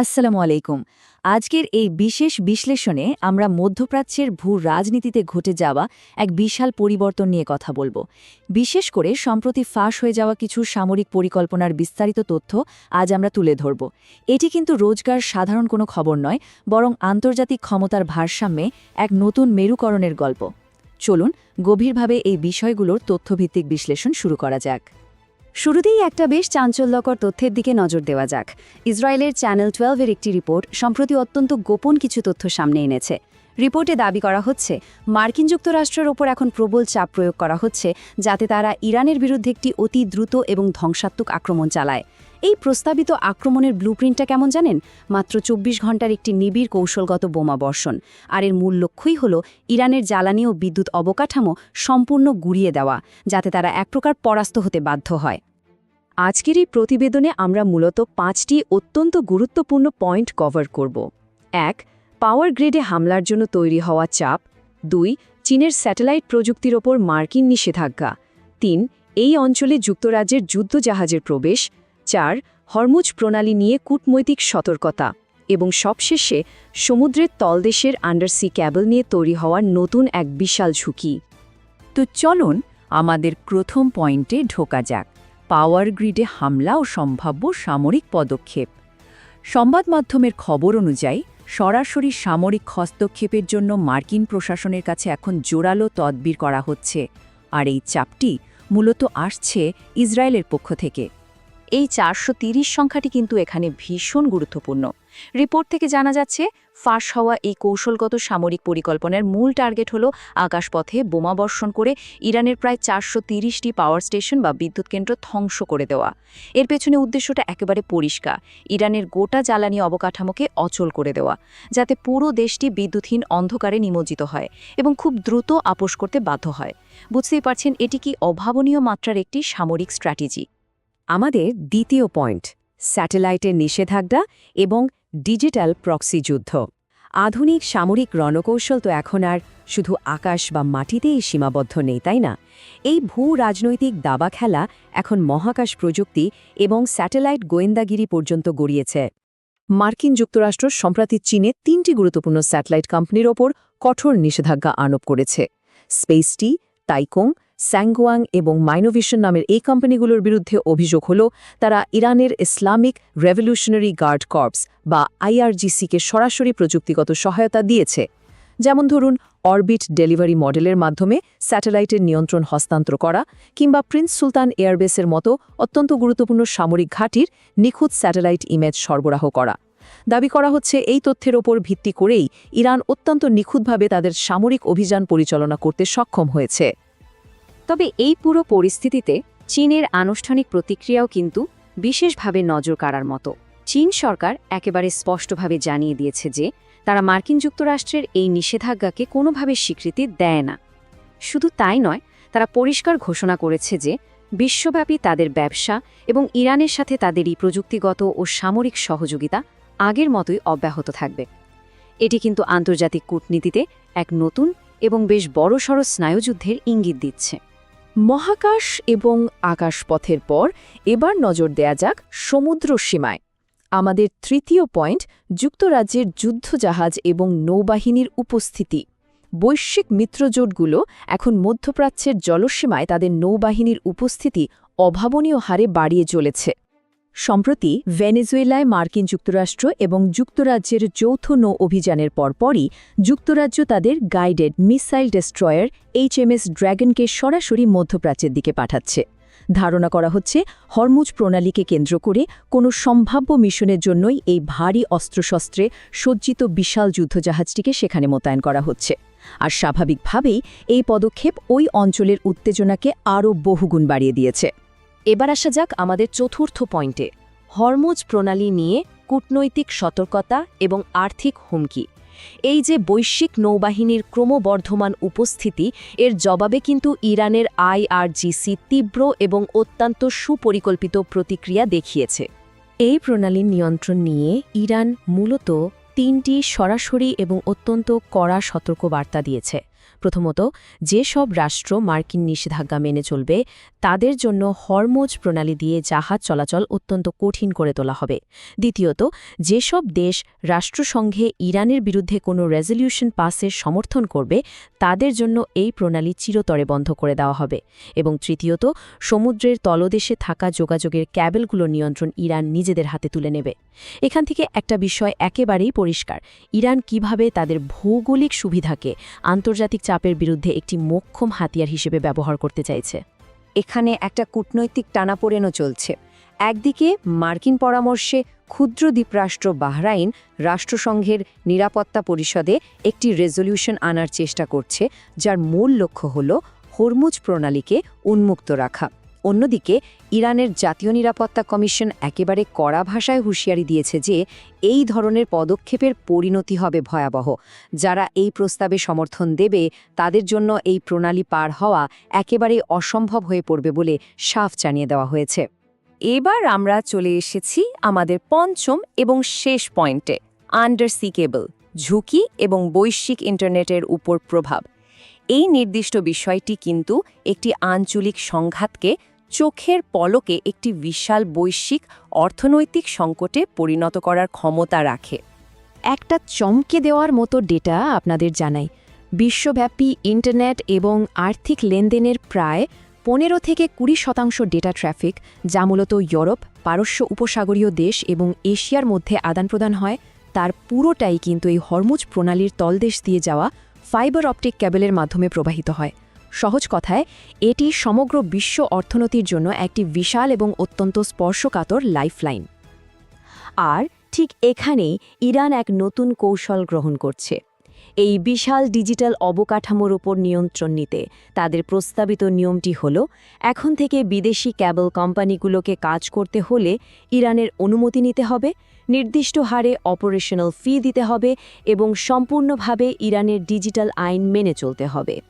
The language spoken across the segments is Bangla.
আসসালামু আলাইকুম। আজকের এই বিশেষ বিশ্লেষণে আমরা মধ্যপ্রাচ্যের ভূ রাজনীতিতে ঘটে যাওয়া এক বিশাল পরিবর্তন নিয়ে কথা বলবো। বিশেষ করে সম্প্রতি ফাঁস হয়ে যাওয়া কিছু সামরিক পরিকল্পনার বিস্তারিত তথ্য আজ আমরা তুলে ধরব। এটি কিন্তু রোজগার সাধারণ কোনো খবর নয়, বরং আন্তর্জাতিক ক্ষমতার ভারসাম্যে এক নতুন মেরুকরণের গল্প। চলুন গভীরভাবে এই বিষয়গুলোর তথ্যভিত্তিক বিশ্লেষণ শুরু করা যাক। শুরুতেই একটা বেশ চাঞ্চল্যকর তথ্যের দিকে নজর দেওয়া যাক। ইসরায়েলের চ্যানেল 12-এর একটি রিপোর্ট সম্প্রতি অত্যন্ত গোপন কিছু তথ্য সামনে এনেছে। রিপোর্টে দাবি করা হচ্ছে, মার্কিন যুক্তরাষ্ট্রের ওপর এখন প্রবল চাপ প্রয়োগ করা হচ্ছে, যাতে তারা ইরানের বিরুদ্ধে একটি অতি দ্রুত এবং ধ্বংসাত্মক আক্রমণ চালায়। এই প্রস্তাবিত আক্রমণের ব্লুপ্রিন্টটা কেমন জানেন? মাত্র ২৪ ঘণ্টার একটি নিবিড় কৌশলগত বোমা বর্ষণ। আর এর মূল লক্ষ্যই হল ইরানের জ্বালানি ও বিদ্যুৎ অবকাঠামো সম্পূর্ণ গুঁড়িয়ে দেওয়া, যাতে তারা এক প্রকার পরাস্ত হতে বাধ্য হয়। আজকের এই প্রতিবেদনে আমরা মূলত 5টি অত্যন্ত গুরুত্বপূর্ণ পয়েন্ট কভার করব। 1. পাওয়ার গ্রিডে হামলার জন্য তৈরি হওয়া চাপ। 2. চীনের স্যাটেলাইট প্রযুক্তির ওপর মার্কিন নিষেধাজ্ঞা। 3. এই অঞ্চলে যুক্তরাজ্যের যুদ্ধজাহাজের প্রবেশ। 4. হরমুজ প্রণালী নিয়ে কূটনৈতিক সতর্কতা। এবং সবশেষে সমুদ্রের তলদেশের আন্ডারসি ক্যাবল নিয়ে তৈরি হওয়ার নতুন এক বিশাল ঝুঁকি। তো চলুন আমাদের প্রথম পয়েন্টে ঢোকা যাক, পাওয়ার গ্রিডে হামলা ও সম্ভাব্য সামরিক পদক্ষেপ। সংবাদ মাধ্যমের খবর অনুযায়ী সরাসরি সামরিক হস্তক্ষেপের জন্য মার্কিন প্রশাসনের কাছে এখন জোরালো তদবির করা হচ্ছে, আর এই চাপটি মূলত আসছে ইসরায়েলের পক্ষ থেকে। এই 430 সংখ্যাটি কিন্তু এখানে ভীষণ গুরুত্বপূর্ণ। রিপোর্ট থেকে জানা যাচ্ছে, ফাঁস হওয়া এই কৌশলগত সামরিক পরিকল্পনার মূল টার্গেট হল আকাশপথে বোমা বর্ষণ করে ইরানের প্রায় 430টি পাওয়ার স্টেশন বা বিদ্যুৎ কেন্দ্র ধ্বংস করে দেওয়া। এর পেছনে উদ্দেশ্যটা একেবারে পরিষ্কার, ইরানের গোটা জ্বালানি অবকাঠামোকে অচল করে দেওয়া, যাতে পুরো দেশটি বিদ্যুৎহীন অন্ধকারে নিমজ্জিত হয় এবং খুব দ্রুত আপোস করতে বাধ্য হয়। বুঝতেই পারছেন এটি কি অভাবনীয় মাত্রার একটি সামরিক স্ট্র্যাটেজি। আমাদের দ্বিতীয় পয়েন্ট, স্যাটেলাইটের নিষেধাজ্ঞা এবং ডিজিটাল প্রক্সি যুদ্ধ। আধুনিক সামরিক রণকৌশল তো এখন আর শুধু আকাশ বা মাটিতেই সীমাবদ্ধ নেই, তাই না? এই ভূ রাজনৈতিক দাবা খেলা এখন মহাকাশ প্রযুক্তি এবং স্যাটেলাইট গোয়েন্দাগিরি পর্যন্ত গড়িয়েছে। মার্কিন যুক্তরাষ্ট্র সম্প্রতি চীনে 3টি গুরুত্বপূর্ণ স্যাটেলাইট কোম্পানির ওপর কঠোর নিষেধাজ্ঞা আরোপ করেছে। স্পেসটি, টাইকং, স্যাংগুয়াং এবং মাইনোভিশন নামের এই কোম্পানিগুলোর বিরুদ্ধে অভিযোগ হল তারা ইরানের ইসলামিক রেভলিউশনারি গার্ড কর্পস বা আইআরজিসিকে সরাসরি প্রযুক্তিগত সহায়তা দিয়েছে। যেমন ধরুন, অরবিট ডেলিভারি মডেলের মাধ্যমে স্যাটেলাইটের নিয়ন্ত্রণ হস্তান্তর করা, কিংবা প্রিন্স সুলতান এয়ারবেসের মতো অত্যন্ত গুরুত্বপূর্ণ সামরিক ঘাঁটির নিখুঁত স্যাটেলাইট ইমেজ সরবরাহ করা। দাবি করা হচ্ছে এই তথ্যের ওপর ভিত্তি করেই ইরান অত্যন্ত নিখুঁতভাবে তাদের সামরিক অভিযান পরিচালনা করতে সক্ষম হয়েছে। তবে এই পুরো পরিস্থিতিতে চীনের আনুষ্ঠানিক প্রতিক্রিয়াও কিন্তু বিশেষভাবে নজর কাড়ার মতো। চীন সরকার একেবারে স্পষ্টভাবে জানিয়ে দিয়েছে যে তারা মার্কিন যুক্তরাষ্ট্রের এই নিষেধাজ্ঞাকে কোনোভাবে স্বীকৃতি দেয় না। শুধু তাই নয়, তারা পরিষ্কার ঘোষণা করেছে যে বিশ্বব্যাপী তাদের ব্যবসা এবং ইরানের সাথে তাদের এই প্রযুক্তিগত ও সামরিক সহযোগিতা আগের মতোই অব্যাহত থাকবে। এটি কিন্তু আন্তর্জাতিক কূটনীতিতে এক নতুন এবং বেশ বড়সড় স্নায়ুযুদ্ধের ইঙ্গিত দিচ্ছে। মহাকাশ এবং আকাশপথের পর এবার নজর দেয়া যাক সমুদ্র সীমায়। আমাদের তৃতীয় পয়েন্ট, যুক্তরাজ্যের যুদ্ধজাহাজ এবং নৌবাহিনীর উপস্থিতি। বৈশ্বিক মিত্রজোটগুলো এখন মধ্যপ্রাচ্যের জলসীমায় তাদের নৌবাহিনীর উপস্থিতি অভাবনীয় হারে বাড়িয়ে চলেছে। সম্প্রতি ভেনেজুয়েলায় মার্কিন যুক্তরাষ্ট্র এবং যুক্তরাজ্যের যৌথ নৌ অভিযানের পরপরই যুক্তরাজ্য তাদের গাইডেড মিসাইল ডেস্ট্রয়ার HMS ড্র্যাগনকে সরাসরি মধ্যপ্রাচ্যের দিকে পাঠাচ্ছে। ধারণা করা হচ্ছে হরমুজ প্রণালীকে কেন্দ্র করে কোনো সম্ভাব্য মিশনের জন্যই এই ভারী অস্ত্রশস্ত্রে সজ্জিত বিশাল যুদ্ধজাহাজটিকে সেখানে মোতায়েন করা হচ্ছে। আর স্বাভাবিকভাবেই এই পদক্ষেপ ওই অঞ্চলের উত্তেজনাকে আরও বহুগুণ বাড়িয়ে দিয়েছে। এবার আসা যাক আমাদের চতুর্থ পয়েন্টে, হরমুজ প্রণালী নিয়ে কূটনৈতিক সতর্কতা এবং আর্থিক হুমকি। এই যে বৈশ্বিক নৌবাহিনীর ক্রমবর্ধমান উপস্থিতি, এর জবাবে কিন্তু ইরানের আইআরজিসি তীব্র এবং অত্যন্ত সুপরিকল্পিত প্রতিক্রিয়া দেখিয়েছে। এই প্রণালীর নিয়ন্ত্রণ নিয়ে ইরান মূলত 3টি সরাসরি এবং অত্যন্ত কড়া সতর্কবার্তা দিয়েছে। প্রথমত, যেসব রাষ্ট্র মার্কিন নিষেধাজ্ঞা মেনে চলবে তাদের জন্য হরমুজ প্রণালী দিয়ে জাহাজ চলাচল অত্যন্ত কঠিন করে তোলা হবে। দ্বিতীয়ত, যেসব দেশ রাষ্ট্রসংঘে ইরানের বিরুদ্ধে কোনো রেজলিউশন পাসের সমর্থন করবে তাদের জন্য এই প্রণালী চিরতরে বন্ধ করে দেওয়া হবে। এবং তৃতীয়ত, সমুদ্রের তলদেশে থাকা যোগাযোগের ক্যাবেলগুলো নিয়ন্ত্রণ ইরান নিজেদের হাতে তুলে নেবে। এখান থেকে একটা বিষয় একেবারেই পরিষ্কার, ইরান কিভাবে তাদের ভৌগোলিক সুবিধাকে আন্তর্জাতিক চাপের বিরুদ্ধে একটি মোক্ষম হাতিয়ার হিসেবে ব্যবহার করতে চাইছে। এখানে একটা কূটনৈতিক টানাপোড়েনও চলছে। একদিকে মার্কিন পরামর্শে ক্ষুদ্র দ্বীপরাষ্ট্র বাহরাইন রাষ্ট্রসংঘের নিরাপত্তা পরিষদে একটি রেজলিউশন আনার চেষ্টা করছে, যার মূল লক্ষ্য হল হরমুজ প্রণালীকে উন্মুক্ত রাখা। অন্যদিকে ইরানের জাতীয় নিরাপত্তা কমিশন একেবারে কড়া ভাষায় হুঁশিয়ারি দিয়েছে যে এই ধরনের পদক্ষেপের পরিণতি হবে ভয়াবহ। যারা এই প্রস্তাবে সমর্থন দেবে তাদের জন্য এই প্রণালী পার হওয়া একেবারে অসম্ভব হয়ে পড়বে বলে সাফ জানিয়ে দেওয়া হয়েছে। এবার আমরা চলে এসেছি আমাদের পঞ্চম এবং শেষ পয়েন্টে, আন্ডারসি কেবল, ঝুঁকি এবং বৈশ্বিক ইন্টারনেটের উপর প্রভাব। এই নির্দিষ্ট বিষয়টি কিন্তু একটি আঞ্চলিক সংঘাতকে চোখের পলকে একটি বিশাল বৈশ্বিক অর্থনৈতিক সংকটে পরিণত করার ক্ষমতা রাখে। একটা চমকে দেওয়ার মতো ডেটা আপনাদের জানাই, বিশ্বব্যাপী ইন্টারনেট এবং আর্থিক লেনদেনের প্রায় 15 থেকে 20% ডেটা ট্রাফিক, যা মূলত ইউরোপ, পারস্য উপসাগরীয় দেশ এবং এশিয়ার মধ্যে আদান-প্রদান হয়, তার পুরোটাই কিন্তু এই হরমুজ প্রণালীর তলদেশ দিয়ে যাওয়া ফাইবার অপটিক ক্যাবেলের মাধ্যমে প্রবাহিত হয়। সহজ কথায়, এটি সমগ্র বিশ্ব অর্থনীতির জন্য একটি বিশাল এবং অত্যন্ত স্পর্শকাতর লাইফলাইন। আর ঠিক এখানেই ইরান এক নতুন কৌশল গ্রহণ করছে। এই বিশাল ডিজিটাল অবকাঠামোর উপর নিয়ন্ত্রণ নিতে তাদের প্রস্তাবিত নিয়মটি হল, এখন থেকে বিদেশি ক্যাবল কোম্পানিগুলোকে কাজ করতে হলে ইরানের অনুমতি নিতে হবে, নির্দিষ্ট হারে অপারেশনাল ফি দিতে হবে এবং সম্পূর্ণভাবে ইরানের ডিজিটাল আইন মেনে চলতে হবে।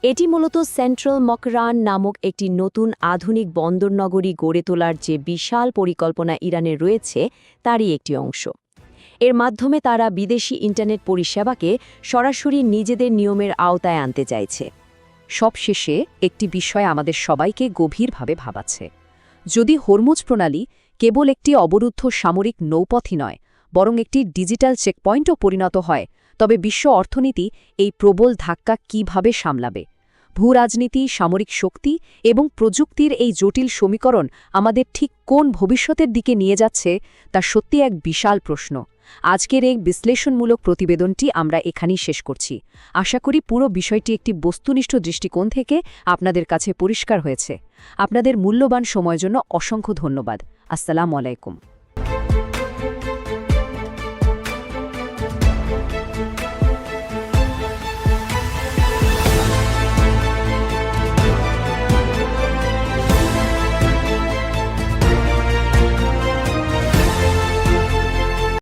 এটি মূলত সেন্ট্রাল মকরান নামক একটি নতুন আধুনিক বন্দরনগরী গড়ে তোলার যে বিশাল পরিকল্পনা ইরানের রয়েছে তারই একটি অংশ। এর মাধ্যমে তারা বিদেশি ইন্টারনেট পরিষেবাকে সরাসরি নিজেদের নিয়মের আওতায় আনতে চাইছে। সবশেষে একটি বিষয় আমাদের সবাইকে গভীরভাবে ভাবাচ্ছে। যদি হরমুজ প্রণালী কেবল একটি অবরুদ্ধ সামরিক নৌপথই নয়, বরং একটি ডিজিটাল চেকপয়েন্টও পরিণত হয়, তবে বিশ্ব অর্থনীতি এই প্রবল ধাক্কা কিভাবে সামলাবে? ভূরাজনীতি, সামরিক শক্তি এবং প্রযুক্তির এই জটিল সমীকরণ আমাদের ঠিক কোন ভবিষ্যতের দিকে নিয়ে যাচ্ছে তা সত্যি এক বিশাল প্রশ্ন। আজকের এই বিশ্লেষণমূলক প্রতিবেদনটি আমরা এখানেই শেষ করছি। আশা করি পুরো বিষয়টি একটি বস্তুনিষ্ঠ দৃষ্টিকোণ থেকে আপনাদের কাছে পরিষ্কার হয়েছে। আপনাদের মূল্যবান সময়ের জন্য অসংখ্য ধন্যবাদ। আসসালামু আলাইকুম।